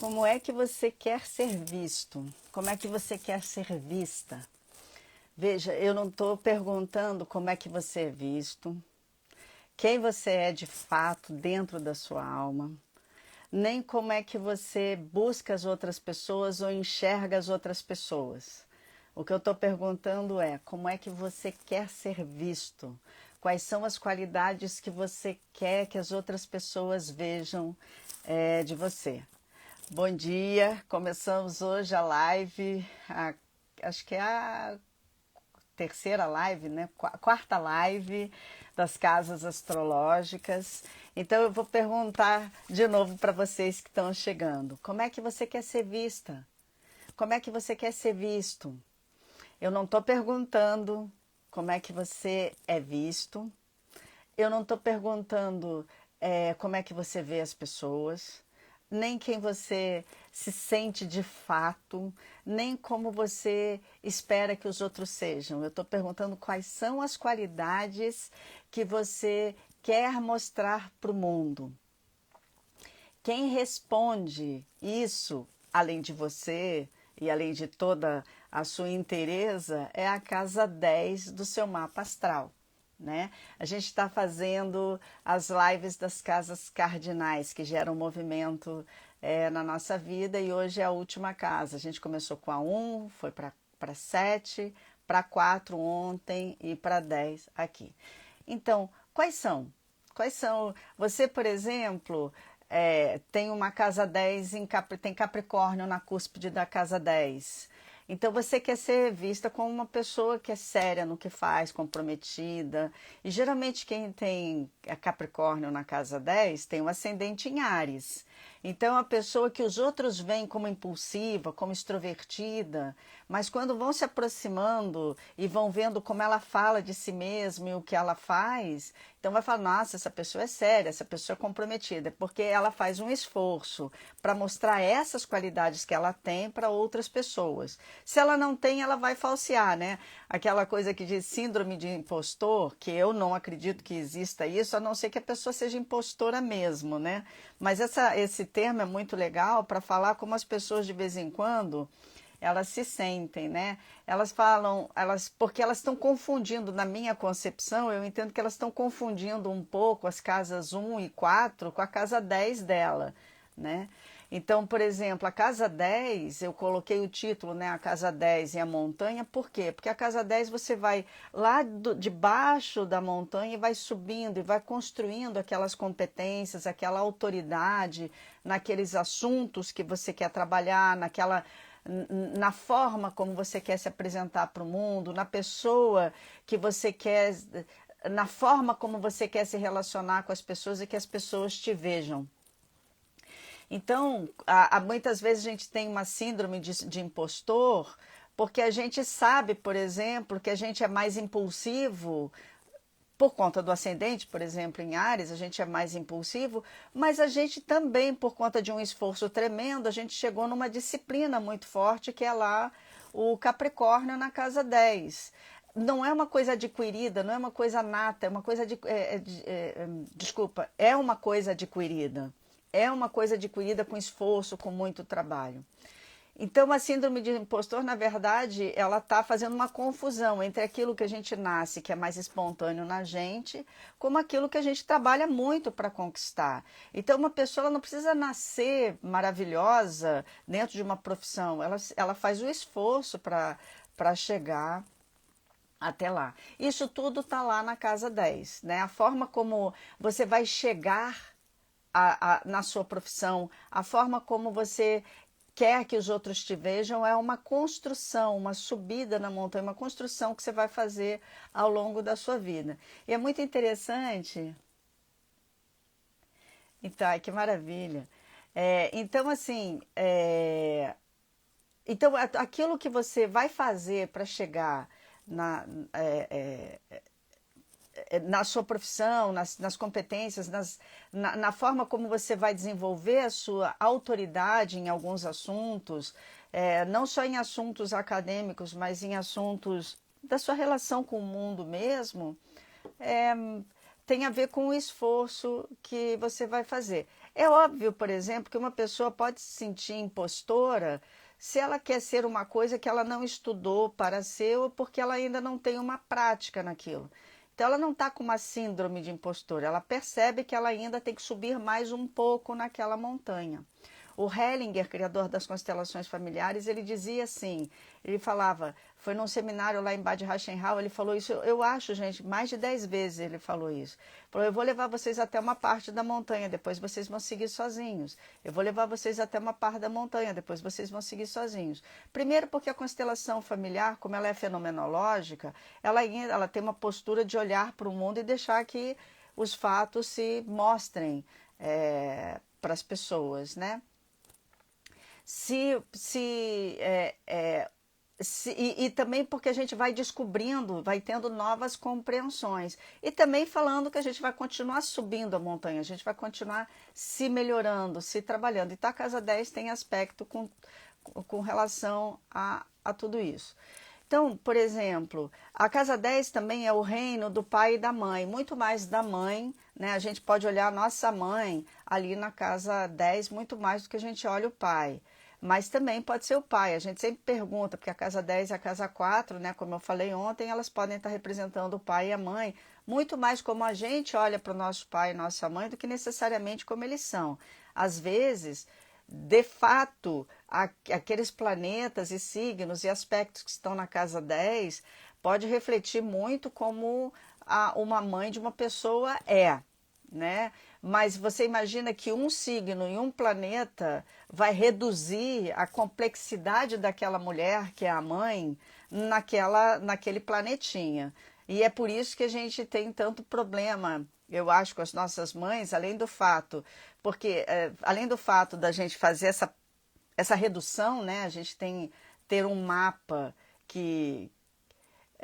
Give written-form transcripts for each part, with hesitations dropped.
Como é que você quer ser visto? Como é que você quer ser vista? Veja, eu não estou perguntando como é que você é visto, quem você é de fato dentro da sua alma, nem como é que você busca as outras pessoas ou enxerga as outras pessoas. O que eu estou perguntando é como é que você quer ser visto? Quais são as qualidades que você quer que as outras pessoas vejam de você? Bom dia, começamos hoje a live, acho que é a terceira live, né? Quarta live das casas astrológicas. Então eu vou perguntar de novo para vocês que estão chegando: como é que você quer ser vista? Como é que você quer ser visto? Eu não estou perguntando como é que você é visto, eu não estou perguntando como é que você vê as pessoas, nem quem você se sente de fato, nem como você espera que os outros sejam. Eu estou perguntando quais são as qualidades que você quer mostrar para o mundo. Quem responde isso, além de você e além de toda a sua inteireza, é a casa 10 do seu mapa astral. Né? A gente está fazendo as lives das casas cardinais que geram movimento na nossa vida, e hoje é a última casa. A gente começou com a 1, foi para 7, para 4 ontem e para 10 aqui. Então, quais são? Quais são? Você, por exemplo, tem uma casa 10, tem Capricórnio na cúspide da casa 10. Então você quer ser vista como uma pessoa que é séria no que faz, comprometida. E geralmente quem tem Capricórnio na casa 10 tem um ascendente em Áries. Então a pessoa que os outros veem como impulsiva, como extrovertida, mas quando vão se aproximando e vão vendo como ela fala de si mesma e o que ela faz, então vai falar: nossa, essa pessoa é séria, essa pessoa é comprometida, porque ela faz um esforço para mostrar essas qualidades que ela tem para outras pessoas. Se ela não tem, ela vai falsear, né? Aquela coisa que diz síndrome de impostor, que eu não acredito que exista isso, a não ser que a pessoa seja impostora mesmo, né? Mas esse termo é muito legal para falar como as pessoas de vez em quando elas se sentem, né? Elas falam, porque elas estão confundindo, na minha concepção, eu entendo que elas estão confundindo um pouco as casas 1 e 4 com a casa 10 dela, né? Então, por exemplo, a casa 10, eu coloquei o título, né, a casa 10 e a montanha, por quê? Porque a casa 10 você vai lá de baixo da montanha e vai subindo e vai construindo aquelas competências, aquela autoridade naqueles assuntos que você quer trabalhar, na forma como você quer se apresentar para o mundo, na pessoa que você quer, na forma como você quer se relacionar com as pessoas e que as pessoas te vejam. Então, muitas vezes a gente tem uma síndrome de impostor, porque a gente sabe, por exemplo, que a gente é mais impulsivo, por conta do ascendente, por exemplo, em Áries, a gente é mais impulsivo, mas a gente também, por conta de um esforço tremendo, a gente chegou numa disciplina muito forte, que é lá o Capricórnio na casa 10. Não é uma coisa adquirida, não é uma coisa nata, é uma coisa desculpa, é uma coisa adquirida. É uma coisa adquirida com esforço, com muito trabalho. Então, a síndrome de impostor, na verdade, ela está fazendo uma confusão entre aquilo que a gente nasce, que é mais espontâneo na gente, como aquilo que a gente trabalha muito para conquistar. Então, uma pessoa ela não precisa nascer maravilhosa dentro de uma profissão, ela faz o esforço para chegar até lá. Isso tudo está lá na casa 10, né? A forma como você vai chegar na sua profissão, a forma como você quer que os outros te vejam é uma construção, uma subida na montanha, uma construção que você vai fazer ao longo da sua vida. E é muito interessante. Então, ai, que maravilha. Então, assim, então, aquilo que você vai fazer para chegar na, na sua profissão, nas competências, na forma como você vai desenvolver a sua autoridade em alguns assuntos, não só em assuntos acadêmicos, mas em assuntos da sua relação com o mundo mesmo, tem a ver com o esforço que você vai fazer. É óbvio, por exemplo, que uma pessoa pode se sentir impostora se ela quer ser uma coisa que ela não estudou para ser ou porque ela ainda não tem uma prática naquilo. Então, ela não está com uma síndrome de impostora, ela percebe que ela ainda tem que subir mais um pouco naquela montanha. O Hellinger, criador das constelações familiares, ele dizia assim, ele falava, foi num seminário lá em Bad Reichenhall, ele falou isso, eu acho, gente, mais de 10 vezes ele falou isso. Falou, eu vou levar vocês até uma parte da montanha, depois vocês vão seguir sozinhos. Eu vou levar vocês até uma parte da montanha, depois vocês vão seguir sozinhos. Primeiro porque a constelação familiar, como ela é fenomenológica, ela tem uma postura de olhar para o mundo e deixar que os fatos se mostrem para as pessoas, né? E também porque a gente vai descobrindo, vai tendo novas compreensões. E também falando que a gente vai continuar subindo a montanha, a gente vai continuar se melhorando, se trabalhando. Então a Casa 10 tem aspecto com relação a tudo isso. Então, por exemplo, a Casa 10 também é o reino do pai e da mãe, muito mais da mãe, né? A gente pode olhar a nossa mãe ali na Casa 10 muito mais do que a gente olha o pai. Mas também pode ser o pai. A gente sempre pergunta, porque a Casa 10 e a Casa 4, né, como eu falei ontem, elas podem estar representando o pai e a mãe, muito mais como a gente olha para o nosso pai e nossa mãe do que necessariamente como eles são. Às vezes, de fato, aqueles planetas e signos e aspectos que estão na Casa 10 pode refletir muito como uma mãe de uma pessoa né? Mas você imagina que um signo e um planeta vai reduzir a complexidade daquela mulher, que é a mãe, naquele planetinha. E é por isso que a gente tem tanto problema, eu acho, com as nossas mães, além do fato, porque além do fato da gente fazer essa redução, né? A gente ter um mapa que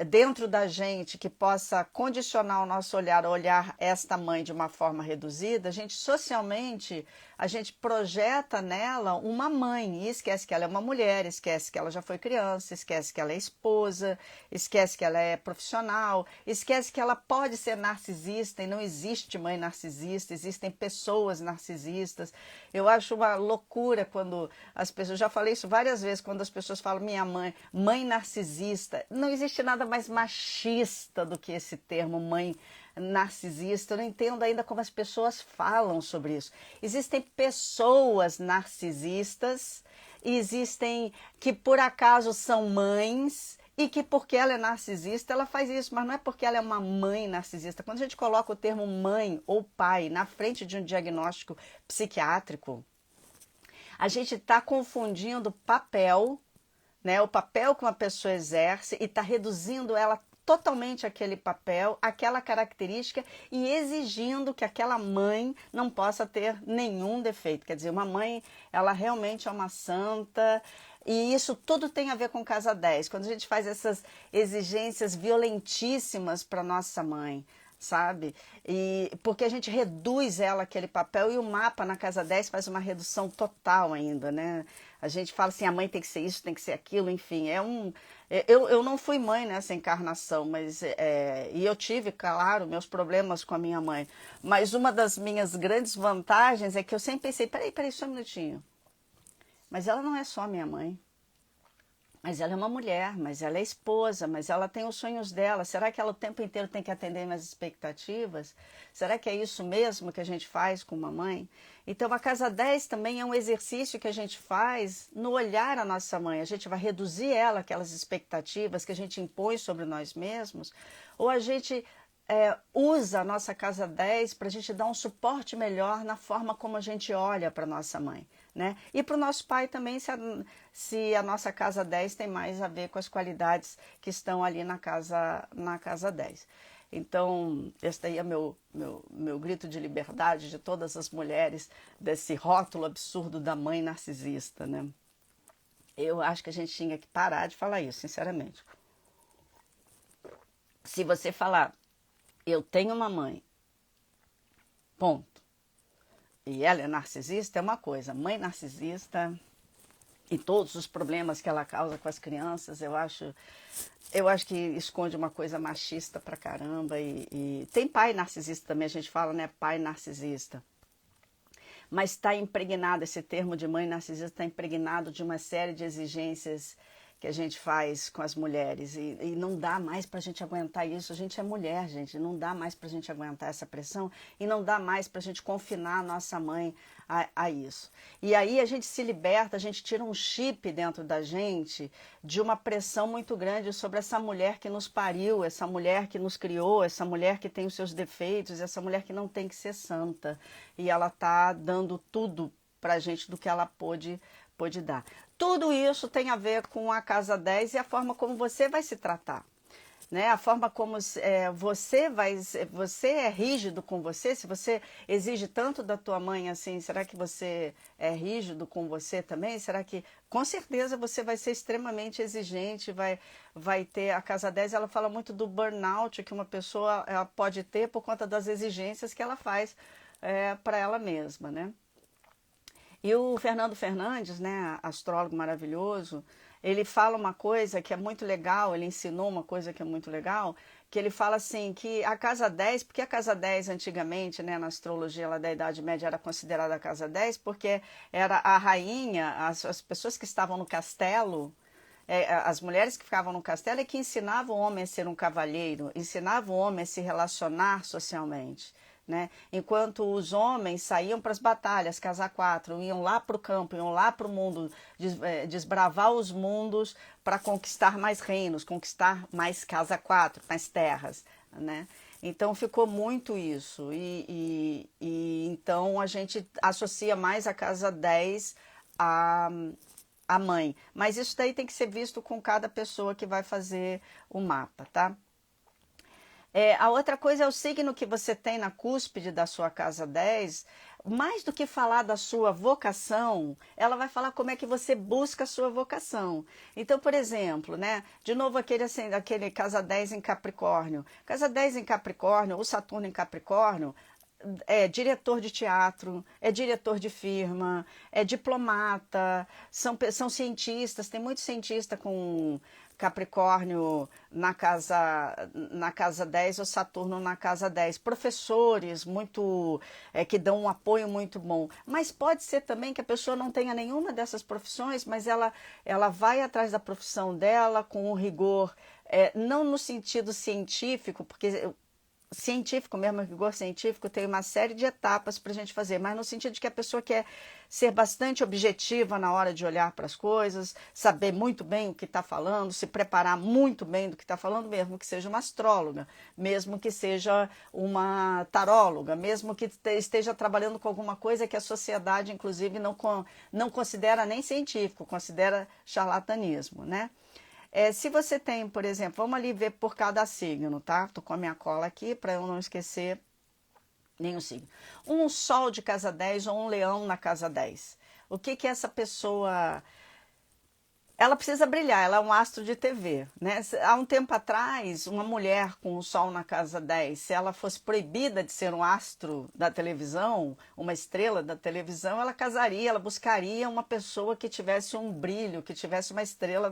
dentro da gente que possa condicionar o nosso olhar a olhar esta mãe de uma forma reduzida, a gente socialmente, a gente projeta nela uma mãe e esquece que ela é uma mulher, esquece que ela já foi criança, esquece que ela é esposa, esquece que ela é profissional, esquece que ela pode ser narcisista e não existe mãe narcisista, existem pessoas narcisistas. Eu acho uma loucura quando as pessoas, já falei isso várias vezes, quando as pessoas falam minha mãe narcisista, não existe nada mais machista do que esse termo mãe narcisista. Eu não entendo ainda como as pessoas falam sobre isso. Existem pessoas narcisistas, existem que por acaso são mães e que porque ela é narcisista ela faz isso, mas não é porque ela é uma mãe narcisista. Quando a gente coloca o termo mãe ou pai na frente de um diagnóstico psiquiátrico, a gente está confundindo papel, né, o papel que uma pessoa exerce e está reduzindo ela totalmente àquele papel, àquela característica e exigindo que aquela mãe não possa ter nenhum defeito. Quer dizer, uma mãe, ela realmente é uma santa e isso tudo tem a ver com Casa 10. Quando a gente faz essas exigências violentíssimas para nossa mãe, sabe? E porque a gente reduz ela aquele papel e o mapa na Casa 10 faz uma redução total ainda, né? A gente fala assim, a mãe tem que ser isso, tem que ser aquilo, enfim, eu não fui mãe nessa encarnação, mas e eu tive, claro, meus problemas com a minha mãe, mas uma das minhas grandes vantagens é que eu sempre pensei, peraí, só um minutinho, mas ela não é só minha mãe. Mas ela é uma mulher, mas ela é esposa, mas ela tem os sonhos dela. Será que ela o tempo inteiro tem que atender minhas expectativas? Será que é isso mesmo que a gente faz com uma mãe? Então, a Casa 10 também é um exercício que a gente faz no olhar a nossa mãe. A gente vai reduzir ela, aquelas expectativas que a gente impõe sobre nós mesmos, ou a gente usa a nossa Casa 10 para a gente dar um suporte melhor na forma como a gente olha para a nossa mãe. Né? E para o nosso pai também, se a nossa Casa 10 tem mais a ver com as qualidades que estão ali na casa 10. Então, esse daí é meu grito de liberdade de todas as mulheres desse rótulo absurdo da mãe narcisista. Né? Eu acho que a gente tinha que parar de falar isso, sinceramente. Se você falar, eu tenho uma mãe, ponto. E ela é narcisista, é uma coisa. Mãe narcisista, e todos os problemas que ela causa com as crianças, eu acho que esconde uma coisa machista pra caramba. E tem pai narcisista também, a gente fala, né, pai narcisista. Mas está impregnado, esse termo de mãe narcisista está impregnado de uma série de exigências que a gente faz com as mulheres. E não dá mais para a gente aguentar isso. A gente é mulher, gente. Não dá mais para a gente aguentar essa pressão. E não dá mais para a gente confinar a nossa mãe a isso. E aí a gente se liberta, a gente tira um chip dentro da gente de uma pressão muito grande sobre essa mulher que nos pariu, essa mulher que nos criou, essa mulher que tem os seus defeitos, essa mulher que não tem que ser santa. E ela está dando tudo para a gente do que ela pôde dar. Tudo isso tem a ver com a casa 10 e a forma como você vai se tratar. Né? A forma como você é rígido com você, se você exige tanto da tua mãe assim, será que você é rígido com você também? Será que, com certeza, você vai ser extremamente exigente, vai ter, a casa 10, ela fala muito do burnout que uma pessoa ela pode ter por conta das exigências que ela faz para ela mesma, né? E o Fernando Fernandes, né, astrólogo maravilhoso, ele fala uma coisa que é muito legal, ele ensinou uma coisa que é muito legal, que ele fala assim, que a casa 10, porque a casa 10 antigamente, né, na astrologia lá da Idade Média era considerada a casa 10, porque era a rainha, as pessoas que estavam no castelo, as mulheres que ficavam no castelo é que ensinavam o homem a ser um cavalheiro, ensinavam o homem a se relacionar socialmente. Né? Enquanto os homens saíam para as batalhas, casa 4, iam lá para o campo, iam lá para o mundo, desbravar os mundos para conquistar mais reinos, conquistar mais casa 4, mais terras. Né? Então ficou muito isso. E então a gente associa mais a casa 10 a mãe. Mas isso daí tem que ser visto com cada pessoa que vai fazer o mapa, tá? A outra coisa é o signo que você tem na cúspide da sua casa 10. Mais do que falar da sua vocação, ela vai falar como é que você busca a sua vocação. Então, por exemplo, né, de novo aquele casa 10 em Capricórnio. Casa 10 em Capricórnio, o Saturno em Capricórnio, é diretor de teatro, é diretor de firma, é diplomata, são cientistas, tem muito cientista com Capricórnio na casa 10 ou Saturno na casa 10. Professores muito que dão um apoio muito bom. Mas pode ser também que a pessoa não tenha nenhuma dessas profissões, mas ela vai atrás da profissão dela com um rigor, não no sentido científico, porque científico mesmo, rigor científico, tem uma série de etapas para a gente fazer, mas no sentido de que a pessoa quer ser bastante objetiva na hora de olhar para as coisas, saber muito bem o que está falando, se preparar muito bem do que está falando, mesmo que seja uma astróloga, mesmo que seja uma taróloga, mesmo que esteja trabalhando com alguma coisa que a sociedade, inclusive, não considera nem científico, considera charlatanismo, né? Se você tem, por exemplo, vamos ali ver por cada signo, tá? Tô com a minha cola aqui para eu não esquecer nenhum signo. Um Sol de casa 10 ou um Leão na casa 10. O que essa pessoa... Ela precisa brilhar, ela é um astro de TV, né? Há um tempo atrás, uma mulher com o Sol na casa 10, se ela fosse proibida de ser um astro da televisão, uma estrela da televisão, ela casaria, ela buscaria uma pessoa que tivesse um brilho, que tivesse uma estrela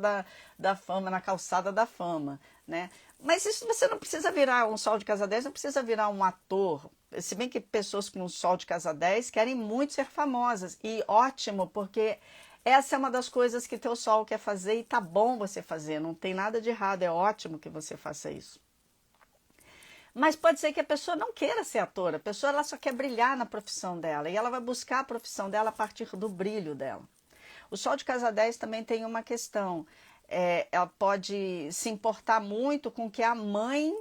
da fama, na calçada da fama, né? Mas isso você não precisa virar um Sol de casa 10, não precisa virar um ator. Se bem que pessoas com um Sol de casa 10 querem muito ser famosas, e ótimo, porque... essa é uma das coisas que teu Sol quer fazer e tá bom você fazer, não tem nada de errado, é ótimo que você faça isso. Mas pode ser que a pessoa não queira ser atora, a pessoa ela só quer brilhar na profissão dela e ela vai buscar a profissão dela a partir do brilho dela. O Sol de casa 10 também tem uma questão, ela pode se importar muito com o que a mãe...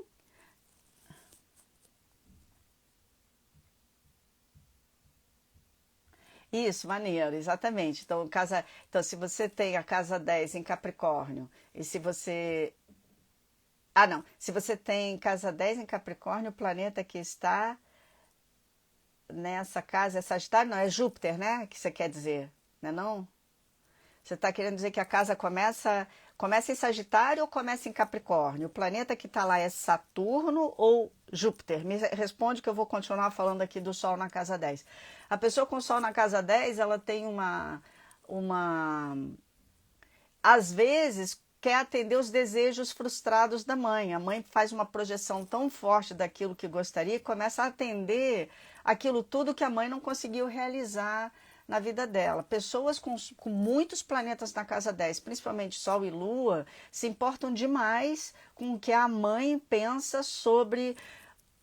Isso, maneiro, exatamente. Então, se você tem a casa 10 em Capricórnio, e se você... Ah, não. Se você tem casa 10 em Capricórnio, o planeta que está nessa casa é Sagitário? Não, é Júpiter, né? Que você quer dizer, não é não? Você está querendo dizer que a casa começa em Sagitário ou começa em Capricórnio? O planeta que está lá é Saturno ou Júpiter? Me responde que eu vou continuar falando aqui do Sol na casa 10. A pessoa com Sol na casa 10, ela tem uma às vezes quer atender os desejos frustrados da mãe. A mãe faz uma projeção tão forte daquilo que gostaria e começa a atender aquilo tudo que a mãe não conseguiu realizar na vida dela. Pessoas com muitos planetas na casa 10, principalmente Sol e Lua, se importam demais com o que a mãe pensa sobre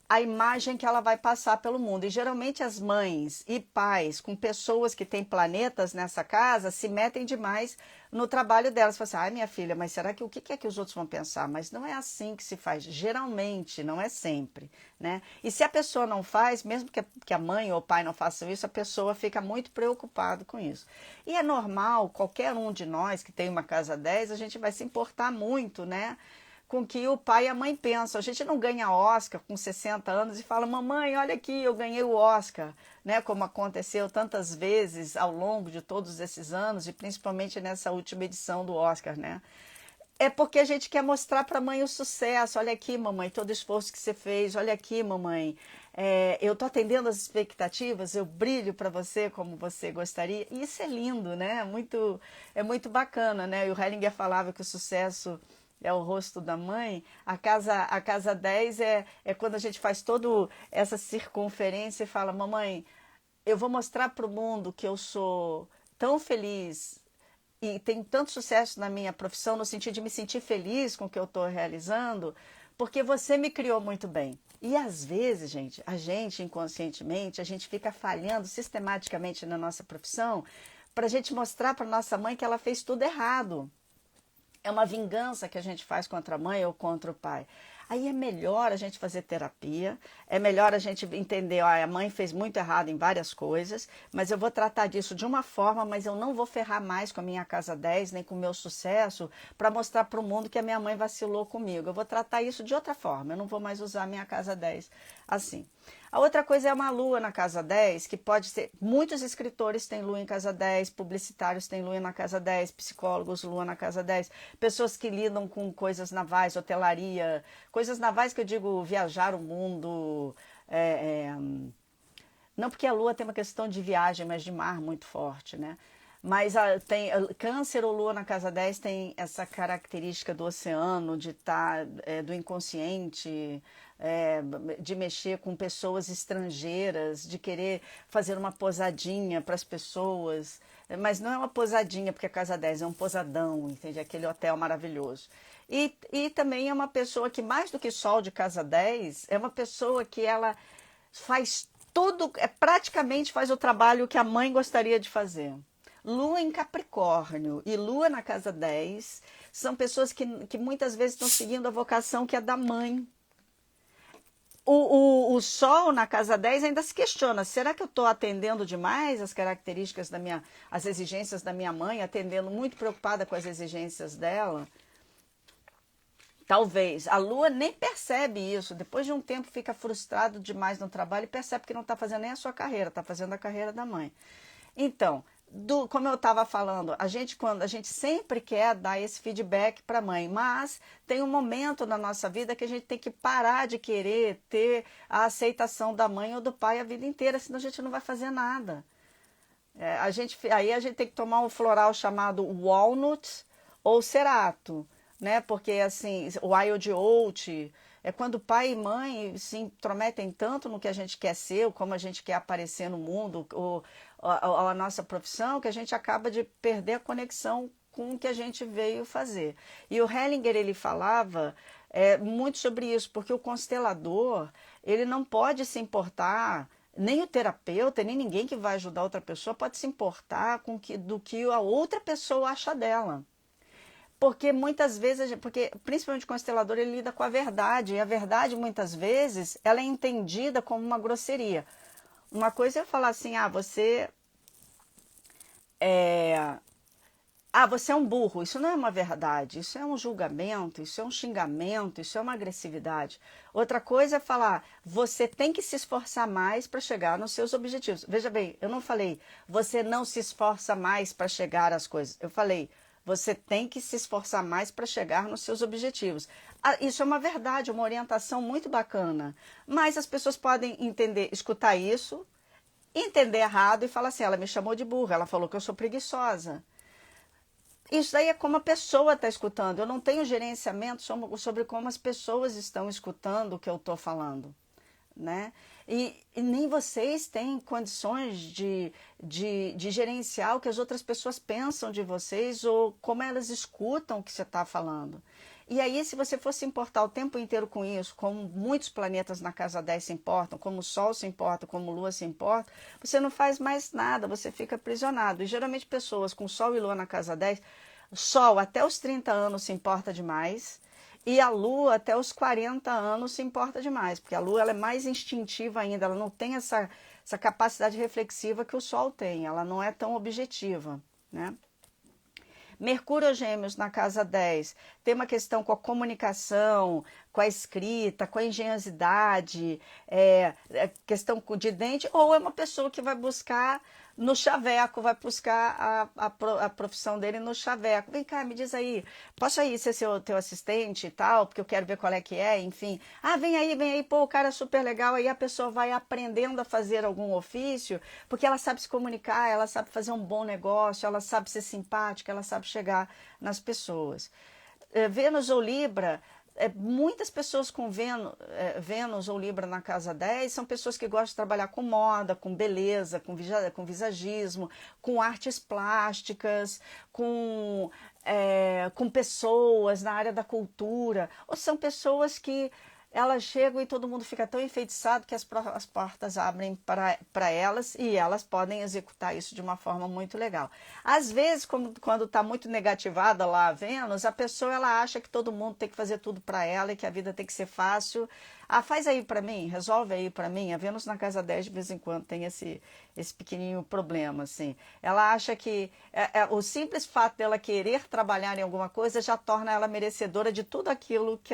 a imagem que ela vai passar pelo mundo. E geralmente as mães e pais com pessoas que têm planetas nessa casa se metem demais no trabalho delas. Falam assim, ai minha filha, mas será que o que é que os outros vão pensar? Mas não é assim que se faz, geralmente, não é sempre, né? E se a pessoa não faz, mesmo que a mãe ou o pai não façam isso, a pessoa fica muito preocupada com isso. E é normal, qualquer um de nós que tem uma casa 10, a gente vai se importar muito, né? Com que o pai e a mãe pensam. A gente não ganha Oscar com 60 anos e fala, mamãe, olha aqui, eu ganhei o Oscar, né? Como aconteceu tantas vezes ao longo de todos esses anos e principalmente nessa última edição do Oscar, né? É porque a gente quer mostrar para a mãe o sucesso. Olha aqui, mamãe, todo o esforço que você fez. Olha aqui, mamãe, eu estou atendendo as expectativas, eu brilho para você como você gostaria. E isso é lindo, né? É muito bacana, né? E o Hellinger falava que o sucesso é o rosto da mãe. A casa 10 é quando a gente faz toda essa circunferência e fala, mamãe, eu vou mostrar para o mundo que eu sou tão feliz e tenho tanto sucesso na minha profissão, no sentido de me sentir feliz com o que eu estou realizando, porque você me criou muito bem. E às vezes, gente, a gente inconscientemente, a gente fica falhando sistematicamente na nossa profissão para a gente mostrar para nossa mãe que ela fez tudo errado. É uma vingança que a gente faz contra a mãe ou contra o pai. Aí é melhor a gente fazer terapia, é melhor a gente entender, ó, a mãe fez muito errado em várias coisas, mas eu vou tratar disso de uma forma, mas eu não vou ferrar mais com a minha casa 10, nem com o meu sucesso, para mostrar para o mundo que a minha mãe vacilou comigo. Eu vou tratar isso de outra forma, eu não vou mais usar a minha casa 10 assim. A outra coisa é uma lua na casa 10, que pode ser, muitos escritores têm lua em casa 10, publicitários têm lua na casa 10, psicólogos lua na casa 10, pessoas que lidam com coisas navais, hotelaria, coisas navais que eu digo viajar o mundo, não porque a lua tem uma questão de viagem, mas de mar muito forte, né? Mas tem Câncer ou Lua na casa 10 tem essa característica do oceano, de estar do inconsciente, de mexer com pessoas estrangeiras, de querer fazer uma posadinha para as pessoas. Mas não é uma posadinha, porque a casa 10 é um posadão, entende? Aquele hotel maravilhoso. E também é uma pessoa que, mais do que Sol de casa 10, é uma pessoa que ela faz tudo, praticamente faz o trabalho que a mãe gostaria de fazer. Lua em Capricórnio e Lua na casa 10 são pessoas que muitas vezes estão seguindo a vocação que é da mãe. O Sol na casa 10 ainda se questiona, será que eu estou atendendo demais as características as exigências da minha mãe, atendendo muito preocupada com as exigências dela? Talvez. A Lua nem percebe isso. Depois de um tempo fica frustrado demais no trabalho e percebe que não está fazendo nem a sua carreira, está fazendo a carreira da mãe. Então, como eu estava falando, quando a gente sempre quer dar esse feedback para a mãe, mas tem um momento na nossa vida que a gente tem que parar de querer ter a aceitação da mãe ou do pai a vida inteira, senão a gente não vai fazer nada. Aí a gente tem que tomar um floral chamado walnut ou cerato, né? Porque assim, o wild oat é quando pai e mãe se intrometem tanto no que a gente quer ser, ou como a gente quer aparecer no mundo, ou a nossa profissão, que a gente acaba de perder a conexão com o que a gente veio fazer. E o Hellinger, ele falava muito sobre isso, porque o constelador, ele não pode se importar, nem o terapeuta, nem ninguém que vai ajudar outra pessoa pode se importar do que a outra pessoa acha dela. Porque muitas vezes, porque principalmente o constelador, ele lida com a verdade, e a verdade muitas vezes ela é entendida como uma grosseria. Uma coisa é falar assim, você você é um burro. Isso não é uma verdade, isso é um julgamento, isso é um xingamento, isso é uma agressividade. Outra coisa é falar, você tem que se esforçar mais para chegar nos seus objetivos. Veja bem, eu não falei, você não se esforça mais para chegar às coisas. Eu falei, você tem que se esforçar mais para chegar nos seus objetivos. Isso é uma verdade, uma orientação muito bacana. Mas as pessoas podem escutar isso, entender errado e falar assim, ela me chamou de burra, ela falou que eu sou preguiçosa. Isso aí é como a pessoa está escutando. Eu não tenho gerenciamento sobre como as pessoas estão escutando o que eu estou falando, né? E nem vocês têm condições de gerenciar o que as outras pessoas pensam de vocês ou como elas escutam o que você está falando. E aí, se você fosse importar o tempo inteiro com isso, como muitos planetas na casa 10 se importam, como o Sol se importa, como a Lua se importa, você não faz mais nada, você fica aprisionado. E geralmente pessoas com Sol e Lua na casa 10, Sol até os 30 anos se importa demais, e a Lua até os 40 anos se importa demais, porque a Lua ela é mais instintiva ainda, ela não tem essa capacidade reflexiva que o Sol tem, ela não é tão objetiva, né? Mercúrio Gêmeos na casa 10 tem uma questão com a comunicação, com a escrita, com a engenhosidade, questão de dente, ou é uma pessoa que vai buscar no chaveco, vai buscar a profissão dele no chaveco. Vem cá, me diz aí, posso aí ser teu assistente e tal, porque eu quero ver qual é que é, enfim. Ah, vem aí, pô, o cara é super legal, aí a pessoa vai aprendendo a fazer algum ofício, porque ela sabe se comunicar, ela sabe fazer um bom negócio, ela sabe ser simpática, ela sabe chegar nas pessoas. Vênus ou Libra, muitas pessoas com Vênus ou Libra na casa 10 são pessoas que gostam de trabalhar com moda, com beleza, com visagismo, com artes plásticas, com pessoas na área da cultura, ou são pessoas que elas chegam e todo mundo fica tão enfeitiçado que as portas abrem para elas e elas podem executar isso de uma forma muito legal. Às vezes, quando está muito negativada lá a Vênus, a pessoa ela acha que todo mundo tem que fazer tudo para ela e que a vida tem que ser fácil. Ah, faz aí para mim, resolve aí para mim. A Vênus na casa 10 de vez em quando tem esse pequenininho problema, assim. Ela acha que o simples fato dela querer trabalhar em alguma coisa já torna ela merecedora de tudo aquilo que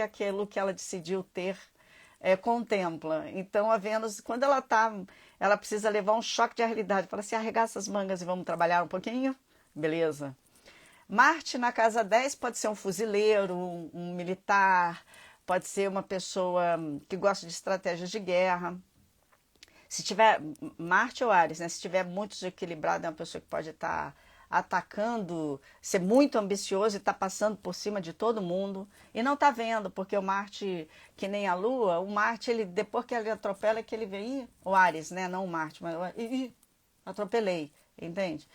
ela decidiu ter, contempla. Então a Vênus, quando ela precisa levar um choque de realidade, fala assim, arregaça as mangas e vamos trabalhar um pouquinho? Beleza. Marte na casa 10 pode ser um fuzileiro, um militar, pode ser uma pessoa que gosta de estratégias de guerra. Se tiver Marte ou Áries, né? Se tiver muito desequilibrado, é uma pessoa que pode estar atacando, ser muito ambicioso e estar passando por cima de todo mundo. E não está vendo, porque o Marte, que nem a Lua, o Marte, ele, depois que ele atropela, é que ele vem, o Áries, né? Não o Marte, mas atropelei, entende?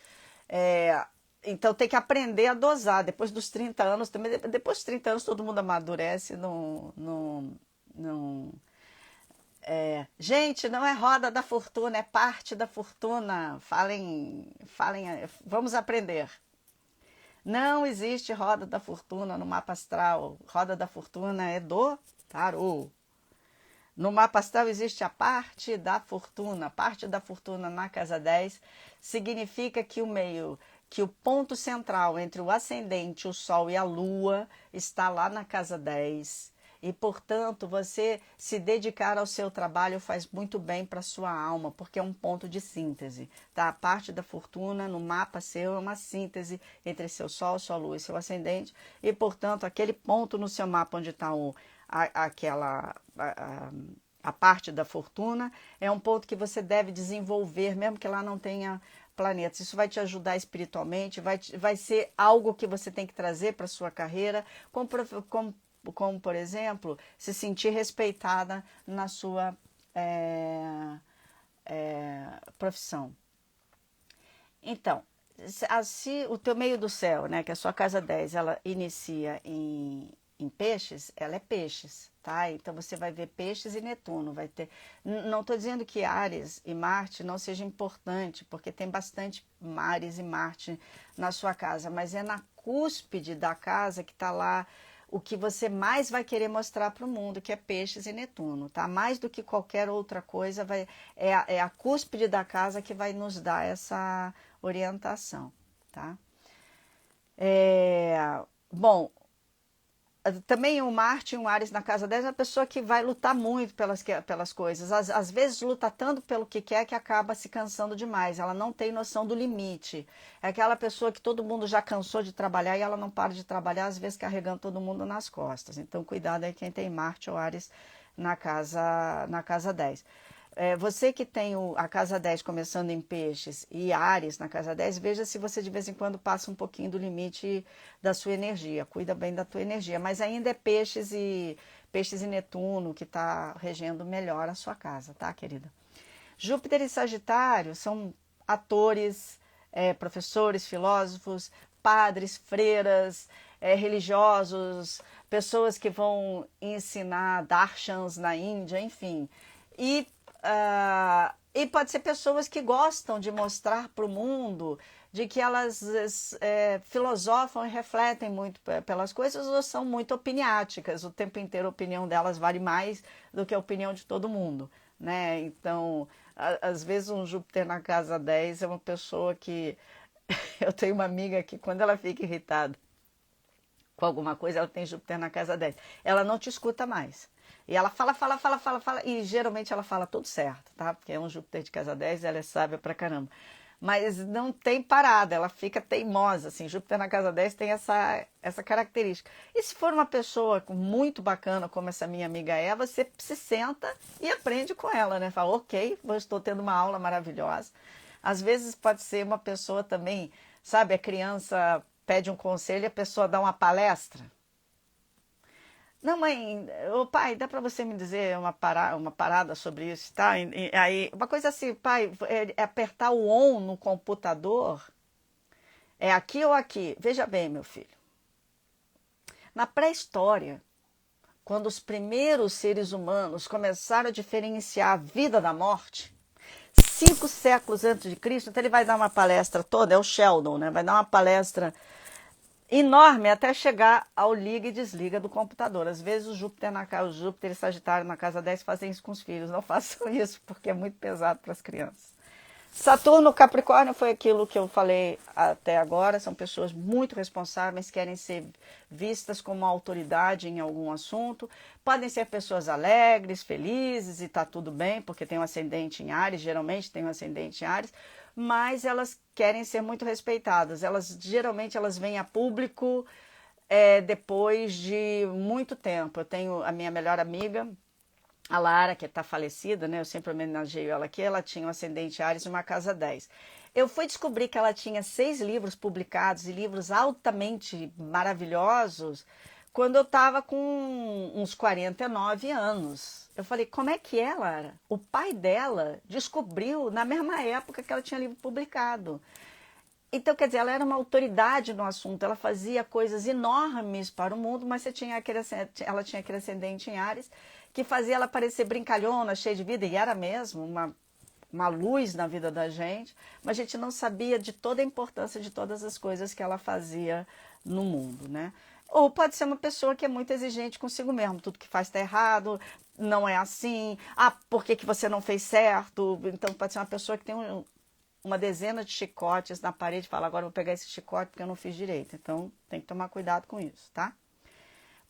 Então tem que aprender a dosar. Depois dos 30 anos, também, depois dos 30 anos todo mundo amadurece, não. Gente, não é roda da fortuna, é parte da fortuna. Falem, vamos aprender. Não existe roda da fortuna no mapa astral. Roda da fortuna é do tarô. No mapa astral existe a parte da fortuna. Parte da fortuna na casa 10 significa que o ponto central entre o ascendente, o Sol e a Lua está lá na casa 10. E, portanto, você se dedicar ao seu trabalho faz muito bem para a sua alma, porque é um ponto de síntese. Tá? A parte da fortuna no mapa seu é uma síntese entre seu Sol, sua Lua e seu ascendente. E, portanto, aquele ponto no seu mapa onde está a parte da fortuna é um ponto que você deve desenvolver, mesmo que lá não tenha planetas. Isso vai te ajudar espiritualmente, vai ser algo que você tem que trazer para a sua carreira, como, por exemplo, se sentir respeitada na sua profissão. Então, se o teu meio do céu, né, que é a sua casa 10, ela inicia em peixes, ela é peixes, tá? Então você vai ver peixes e Netuno, vai ter. Não estou dizendo que Áries e Marte não seja importante, porque tem bastante Áries e Marte na sua casa, mas é na cúspide da casa que está lá o que você mais vai querer mostrar para o mundo, que é peixes e Netuno, tá? Mais do que qualquer outra coisa, é a cúspide da casa que vai nos dar essa orientação, tá? Bom, também o Marte e o Áries na casa 10 é uma pessoa que vai lutar muito pelas coisas. Às vezes luta tanto pelo que quer que acaba se cansando demais. Ela não tem noção do limite. É aquela pessoa que todo mundo já cansou de trabalhar e ela não para de trabalhar, às vezes carregando todo mundo nas costas. Então cuidado aí quem tem Marte ou Áries na casa 10. Você que tem a casa 10 começando em peixes e Áries na casa 10, veja se você de vez em quando passa um pouquinho do limite da sua energia, cuida bem da tua energia, mas ainda é peixes e Netuno que está regendo melhor a sua casa, tá, querida? Júpiter e Sagitário são atores, professores, filósofos, padres, freiras, religiosos, pessoas que vão ensinar darshans na Índia, enfim. E pode ser pessoas que gostam de mostrar para o mundo de que elas filosofam e refletem muito pelas coisas ou são muito opiniáticas. O tempo inteiro a opinião delas vale mais do que a opinião de todo mundo, né? Então, às vezes um Júpiter na casa 10 é uma pessoa que... Eu tenho uma amiga que quando ela fica irritada com alguma coisa, ela tem Júpiter na casa 10. Ela não te escuta mais. E ela fala, e geralmente ela fala tudo certo, tá? Porque é um Júpiter de casa 10, ela é sábia pra caramba. Mas não tem parada, ela fica teimosa, assim. Júpiter na casa 10 tem essa característica. E se for uma pessoa muito bacana, como essa minha amiga é, você se senta e aprende com ela, né? Fala, ok, estou tendo uma aula maravilhosa. Às vezes pode ser uma pessoa também, sabe, a criança pede um conselho e a pessoa dá uma palestra. Não, mãe, ô pai, dá para você me dizer uma parada sobre isso, tá? Aí, uma coisa assim, pai, é apertar o on no computador, é aqui ou aqui? Veja bem, meu filho. Na pré-história, quando os primeiros seres humanos começaram a diferenciar a vida da morte, 5 séculos antes de Cristo, então ele vai dar uma palestra toda, é o Sheldon, né? Vai dar uma palestra enorme até chegar ao liga e desliga do computador. Às vezes o Júpiter e Sagitário na casa 10 fazem isso com os filhos. Não façam isso, porque é muito pesado para as crianças. Saturno, Capricórnio foi aquilo que eu falei até agora. São pessoas muito responsáveis, querem ser vistas como autoridade em algum assunto. Podem ser pessoas alegres, felizes e tá tudo bem, porque tem um ascendente em Áries, geralmente tem um ascendente em Áries, mas elas querem ser muito respeitadas. Geralmente elas vêm a público depois de muito tempo. Eu tenho a minha melhor amiga, a Lara, que está falecida, né? Eu sempre homenageio ela aqui. Ela tinha um ascendente Áries e uma casa 10. Eu fui descobrir que ela tinha 6 livros publicados e livros altamente maravilhosos quando eu estava com uns 49 anos. Eu falei, como é que é, Lara? O pai dela descobriu na mesma época que ela tinha livro publicado. Então, quer dizer, ela era uma autoridade no assunto, ela fazia coisas enormes para o mundo, mas ela tinha aquele ascendente em Áries que fazia ela parecer brincalhona, cheia de vida, e era mesmo uma luz na vida da gente, mas a gente não sabia de toda a importância de todas as coisas que ela fazia no mundo, né? Ou pode ser uma pessoa que é muito exigente consigo mesmo, tudo que faz está errado, não é assim, por que você não fez certo? Então pode ser uma pessoa que tem uma dezena de chicotes na parede e fala, agora eu vou pegar esse chicote porque eu não fiz direito. Então tem que tomar cuidado com isso, tá?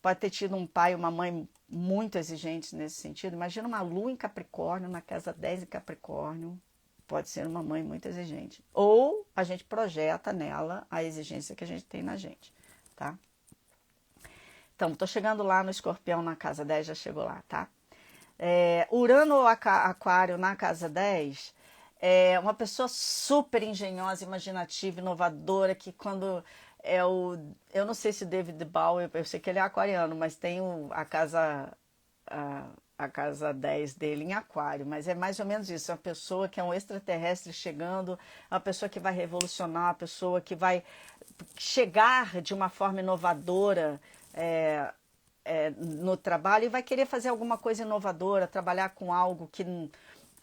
Pode ter tido um pai e uma mãe muito exigentes nesse sentido. Imagina uma lua em Capricórnio, na casa 10 em Capricórnio. Pode ser uma mãe muito exigente. Ou a gente projeta nela a exigência que a gente tem na gente, tá? Então, tô chegando lá no Escorpião na casa 10, já chegou lá, tá? Urano ou Aquário na casa 10 é uma pessoa super engenhosa, imaginativa, inovadora, que quando eu não sei se o David Bowie, eu sei que ele é aquariano, mas tem a casa 10 dele em Aquário, mas é mais ou menos isso, é uma pessoa que é um extraterrestre chegando, uma pessoa que vai revolucionar, uma pessoa que vai chegar de uma forma inovadora no trabalho e vai querer fazer alguma coisa inovadora, trabalhar com algo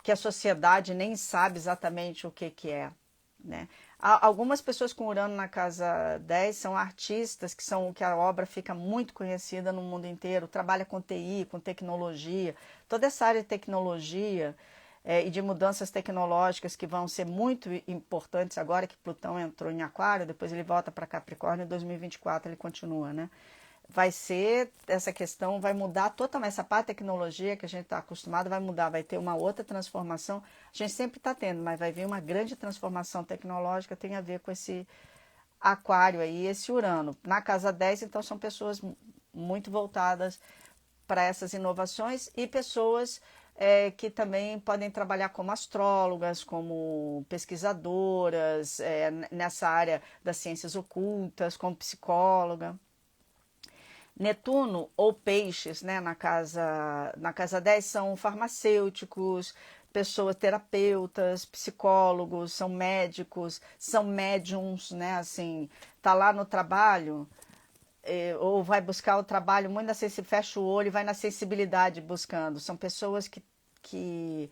que a sociedade nem sabe exatamente o que é, né? Algumas pessoas com Urano na casa 10 são artistas que a obra fica muito conhecida no mundo inteiro, trabalha com TI, com tecnologia, toda essa área de tecnologia e de mudanças tecnológicas que vão ser muito importantes agora que Plutão entrou em Aquário, depois ele volta para Capricórnio, em 2024 ele continua, né? Essa questão vai mudar totalmente, essa parte da tecnologia que a gente está acostumado vai mudar, vai ter uma outra transformação, a gente sempre está tendo, mas vai vir uma grande transformação tecnológica, tem a ver com esse Aquário aí, esse Urano. Na casa 10, então, são pessoas muito voltadas para essas inovações e pessoas que também podem trabalhar como astrólogas, como pesquisadoras, nessa área das ciências ocultas, como psicóloga. Netuno ou peixes, né, na casa 10 são farmacêuticos, pessoas terapeutas, psicólogos, são médicos, são médiums, né, assim, tá lá no trabalho, ou vai buscar o trabalho, muitas vezes se fecha o olho e vai na sensibilidade buscando. São pessoas que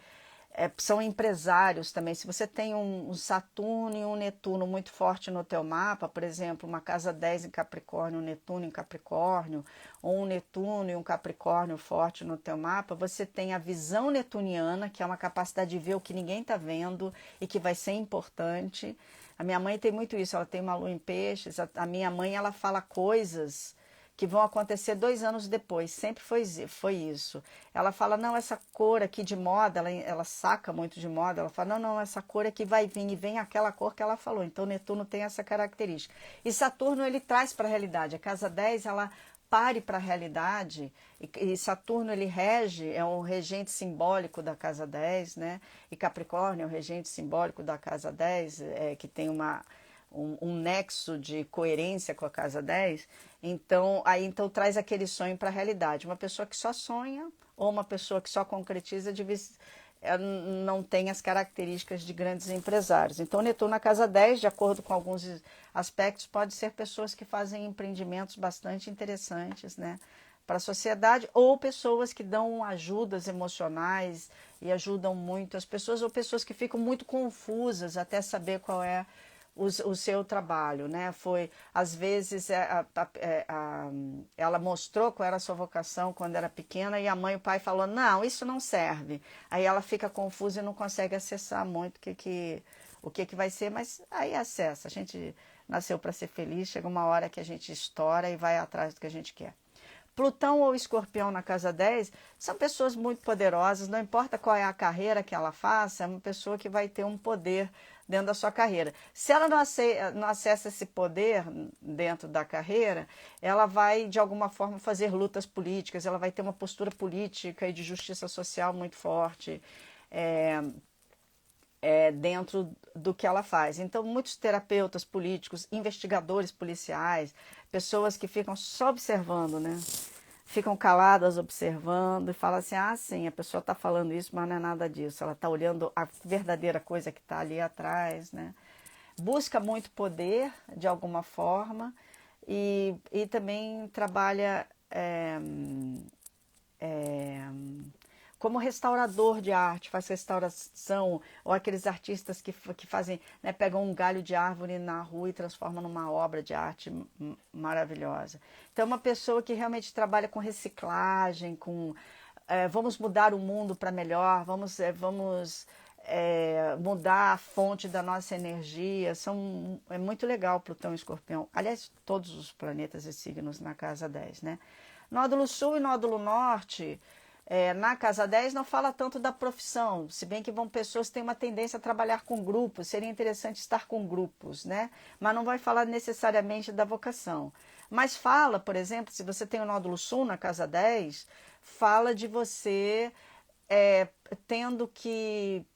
são empresários também. Se você tem um Saturno e um Netuno muito forte no teu mapa, por exemplo, uma casa 10 em Capricórnio, um Netuno em Capricórnio, ou um Netuno e um Capricórnio forte no teu mapa, você tem a visão netuniana, que é uma capacidade de ver o que ninguém está vendo e que vai ser importante. A minha mãe tem muito isso, ela tem uma lua em peixes, a minha mãe ela fala coisas que vão acontecer 2 anos depois, sempre foi isso. Ela fala, não, essa cor aqui de moda, ela saca muito de moda, ela fala, não, essa cor aqui vai vir, e vem aquela cor que ela falou. Então, Netuno tem essa característica. E Saturno, ele traz para a realidade. A casa 10, ela pare para a realidade, e Saturno, ele rege, é um regente simbólico da casa 10, né? E Capricórnio é um regente simbólico da casa 10, que tem um nexo de coerência com a casa 10, então traz aquele sonho para a realidade. Uma pessoa que só sonha ou uma pessoa que só concretiza não tem as características de grandes empresários. Então, Netuno na casa 10, de acordo com alguns aspectos, pode ser pessoas que fazem empreendimentos bastante interessantes, né, para a sociedade, ou pessoas que dão ajudas emocionais e ajudam muito as pessoas, ou pessoas que ficam muito confusas até saber qual é o seu trabalho, né? Foi, às vezes, ela mostrou qual era a sua vocação quando era pequena e a mãe e o pai falou, não, isso não serve. Aí ela fica confusa e não consegue acessar muito o que vai ser, mas aí acessa. A gente nasceu para ser feliz, chega uma hora que a gente estoura e vai atrás do que a gente quer. Plutão ou Escorpião na casa 10 são pessoas muito poderosas, não importa qual é a carreira que ela faça, é uma pessoa que vai ter um poder dentro da sua carreira. Se ela não acessa esse poder dentro da carreira, ela vai, de alguma forma, fazer lutas políticas, ela vai ter uma postura política e de justiça social muito forte. Dentro do que ela faz. Então, muitos terapeutas políticos, investigadores policiais, pessoas que ficam só observando, né? Ficam caladas observando e falam assim, sim, a pessoa está falando isso, mas não é nada disso. Ela está olhando a verdadeira coisa que está ali atrás, né? Busca muito poder, de alguma forma, e também trabalha como restaurador de arte, faz restauração, ou aqueles artistas que fazem, né, pegam um galho de árvore na rua e transformam numa obra de arte maravilhosa. Então, uma pessoa que realmente trabalha com reciclagem, vamos mudar o mundo para melhor, vamos mudar a fonte da nossa energia. É muito legal Plutão e Escorpião. Aliás, todos os planetas e signos na casa 10, né? Nódulo Sul e Nódulo Norte, na casa 10 não fala tanto da profissão, se bem que pessoas que têm uma tendência a trabalhar com grupos, seria interessante estar com grupos, né? Mas não vai falar necessariamente da vocação. Mas fala, por exemplo, se você tem o Nódulo Sul na casa 10, fala de você tendo que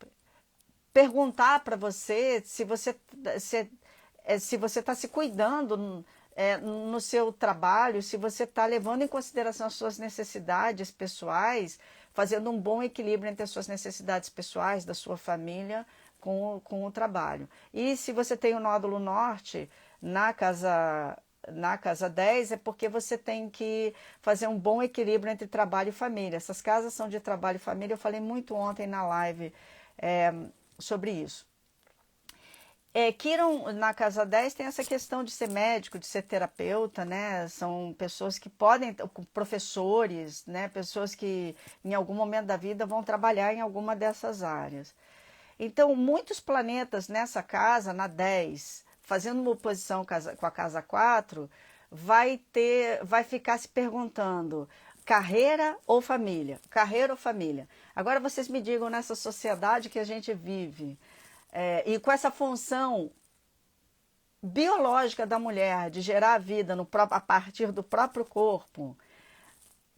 perguntar para você se você está se cuidando no seu trabalho, se você está levando em consideração as suas necessidades pessoais, fazendo um bom equilíbrio entre as suas necessidades pessoais, da sua família, com o trabalho. E se você tem o nódulo norte na casa 10, é porque você tem que fazer um bom equilíbrio entre trabalho e família. Essas casas são de trabalho e família, eu falei muito ontem na live sobre isso. Quiron, na casa 10, tem essa questão de ser médico, de ser terapeuta, né? São pessoas que podem, professores, né? Pessoas que em algum momento da vida vão trabalhar em alguma dessas áreas. Então, muitos planetas nessa casa, na 10, fazendo uma oposição com a casa 4, vai ficar se perguntando, carreira ou família? Carreira ou família? Agora vocês me digam, nessa sociedade que a gente vive, e com essa função biológica da mulher de gerar a vida a partir do próprio corpo,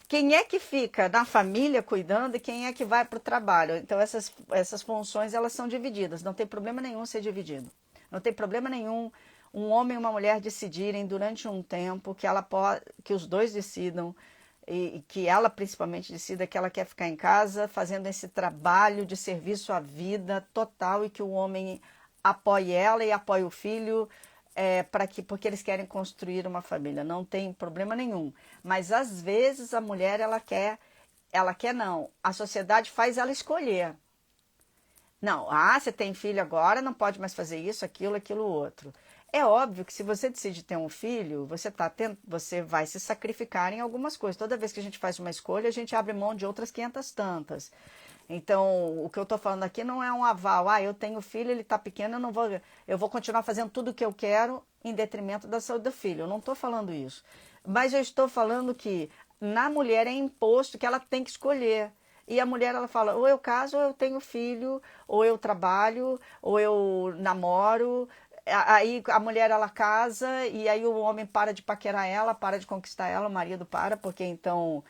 quem é que fica na família cuidando e quem é que vai para o trabalho. Então, essas funções, elas são divididas. Não tem problema nenhum ser dividido. Não tem problema nenhum um homem e uma mulher decidirem durante um tempo que os dois decidam e que ela principalmente decida que ela quer ficar em casa fazendo esse trabalho de serviço à vida total e que o homem apoie ela e apoie o filho porque eles querem construir uma família. Não tem problema nenhum. Mas às vezes a mulher ela quer não. A sociedade faz ela escolher. Não, você tem filho agora, não pode mais fazer isso, aquilo outro. É óbvio que se você decide ter um filho, você vai se sacrificar em algumas coisas. Toda vez que a gente faz uma escolha, a gente abre mão de outras 500 tantas. Então, o que eu estou falando aqui não é um aval. Eu tenho filho, ele está pequeno, eu vou continuar fazendo tudo o que eu quero em detrimento da saúde do filho. Eu não estou falando isso. Mas eu estou falando que na mulher é imposto que ela tem que escolher. E a mulher, ela fala, ou eu caso, ou eu tenho filho, ou eu trabalho, ou eu namoro. Aí a mulher, ela casa, e aí o homem para de paquerar ela, para de conquistar ela, o marido para, porque então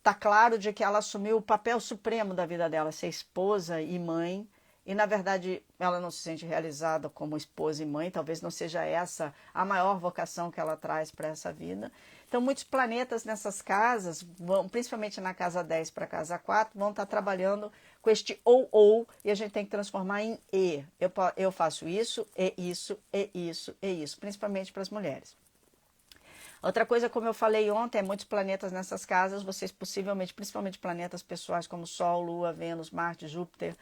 tá claro de que ela assumiu o papel supremo da vida dela, ser esposa e mãe, e na verdade ela não se sente realizada como esposa e mãe, talvez não seja essa a maior vocação que ela traz para essa vida. Então muitos planetas nessas casas, principalmente na casa 10 para a casa 4, vão estar trabalhando com este ou, e a gente tem que transformar em e. Eu faço isso, e isso, e isso, e isso, principalmente para as mulheres. Outra coisa, como eu falei ontem, muitos planetas nessas casas, vocês possivelmente, principalmente planetas pessoais como Sol, Lua, Vênus, Marte, Júpiter,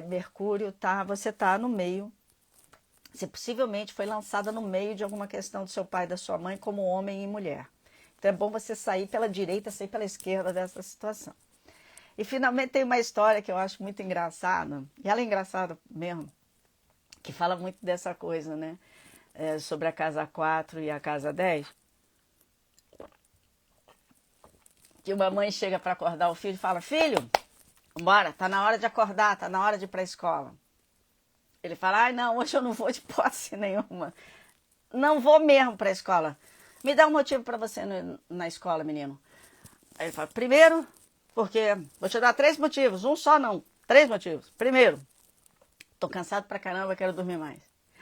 Mercúrio, você está no meio. Você possivelmente foi lançada no meio de alguma questão do seu pai e da sua mãe como homem e mulher. Então é bom você sair pela direita, sair pela esquerda dessa situação. E finalmente tem uma história que eu acho muito engraçada, e ela é engraçada mesmo, que fala muito dessa coisa, né? Sobre a casa 4 e a casa 10. Que uma mãe chega para acordar o filho e fala, filho, bora, tá na hora de acordar, tá na hora de ir para a escola. Ele fala, não, hoje eu não vou de hipótese nenhuma. Não vou mesmo para a escola. Me dá um motivo para você na escola, menino. Aí ele fala, primeiro, porque vou te dar 3 motivos, um só não, 3 motivos. Primeiro, tô cansado pra caramba, quero dormir mais.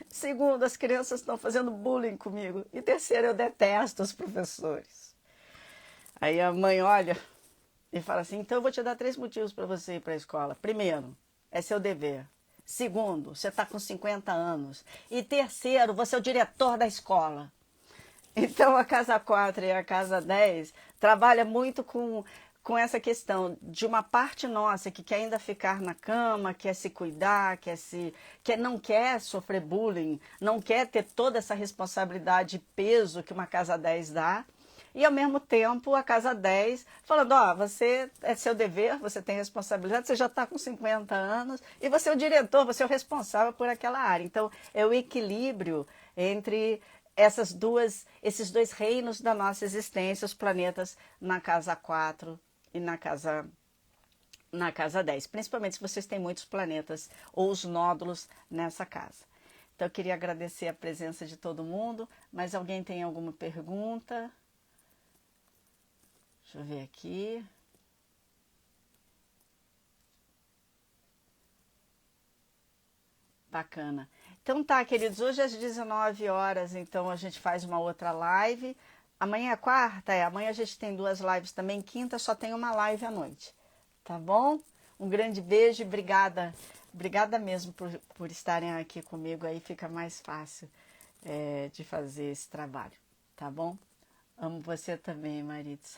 Segundo, as crianças estão fazendo bullying comigo. E terceiro, eu detesto os professores. Aí a mãe olha e fala assim, então eu vou te dar 3 motivos para você ir para a escola. Primeiro, é seu dever. Segundo, você está com 50 anos. E terceiro, você é o diretor da escola. Então a casa 4 e a casa 10 trabalha muito com essa questão de uma parte nossa que quer ainda ficar na cama, quer se cuidar, não quer sofrer bullying, não quer ter toda essa responsabilidade e peso que uma casa 10 dá. E, ao mesmo tempo, a casa 10 falando, você é seu dever, você tem responsabilidade, você já está com 50 anos e você é o diretor, você é o responsável por aquela área. Então, é o equilíbrio entre esses dois reinos da nossa existência, os planetas na casa 4 e na casa 10. Principalmente se vocês têm muitos planetas ou os nódulos nessa casa. Então, eu queria agradecer a presença de todo mundo. Mas alguém tem alguma pergunta? Deixa eu ver aqui. Bacana. Então tá, queridos, hoje às 19 horas, então a gente faz uma outra live. Amanhã é quarta? Amanhã a gente tem 2 lives também. Quinta só tem uma live à noite. Tá bom? Um grande beijo e obrigada. Obrigada mesmo por estarem aqui comigo. Aí fica mais fácil de fazer esse trabalho. Tá bom? Amo você também, Maritza.